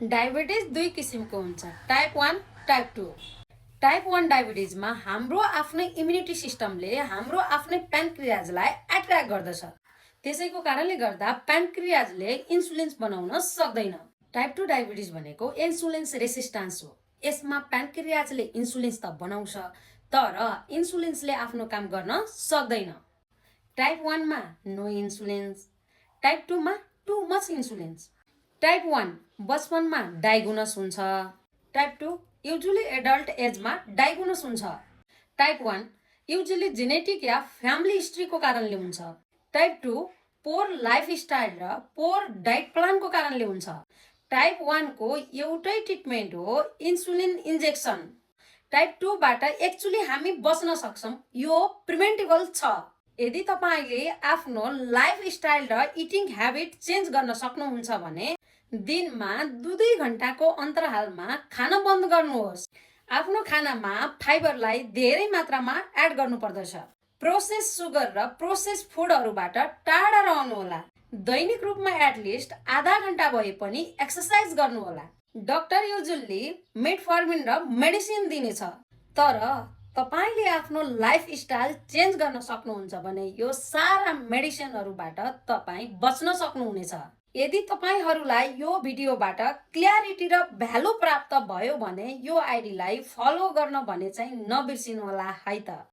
Diabetes दुई किसिमको हुन्छ, टाइप 1, टाइप 2। टाइप 1 डायबिटिजमा हाम्रो आफ्नै इम्युनिटी सिस्टमले हाम्रो आफ्नै प्यानक्रियाजलाई एट्र्याक्ट गर्दछ। त्यसैको कारणले गर्दा प्यानक्रियाजले इन्सुलिन बनाउन सक्दैन। टाइप 2 डायबिटिज भनेको इन्सुलिन रेसिस्टेन्स हो। यसमा प्यानक्रियाजले इन्सुलिन त बनाउँछ, तर इन्सुलिन्सले आफ्नो काम गर्न सक्दैन। टाइप 1 मा नो इन्सुलिन्स, टाइप 2 मा टु मच इन्सुलिन्स। टाइप 1 बचपनमा डायगोनस हुन्छ, टाइप 2 युजुअली एडल्ट एजमा डायगोनस हुन्छ। टाइप 1 युजुअली जेनेटिक या फ्यामिली हिस्ट्रीको कारणले हुन्छ। टाइप 2 पोर लाइफस्टाइल र पोर डाइट प्लानको कारणले हुन्छ। टाइप 1 को एउटै ट्रिटमेन्ट हो इन्सुलिन इन्जेक्सन। टाइप 2 बाट एक्चुअली हामी बच्न सक्छौं, यो प्रिभेन्टेबल छ। यदि तपाईले आफ्नो लाइफस्टाइल र इटिङ ह्याबिट चेन्ज गर्न सक्नुहुन्छ भने दिनमा 2-2 घण्टाको अन्तरालमा खान बन्द गर्नुहोस्। आफ्नो खानामा फाइबरलाई धेरै मात्रामा एड गर्नुपर्दछ। प्रोसेस सुगर र प्रोसेस फुडहरूबाट टाढा रहनुहोला। दैनिक रूपमा एटलिस्ट आधा घण्टा भए पनि एक्सर्साइज गर्नुहोला। डाक्टर युजुअली मेटफर्मिन र मेडिसिन दिनेछ, तर तपाईले आफ्नो लाइफस्टाइल चेन्ज गर्न सक्नुहुन्छ भने यो सारा मेडिसिनहरूबाट तपाई बच्न सक्नुहुनेछ। यदि तपाईहरूलाई यो भिडियोबाट क्ल्यारिटी र भ्यालु प्राप्त भयो भने यो आइडीलाई फलो गर्न भने चाहिँ नबिर्सिनुहोला है त।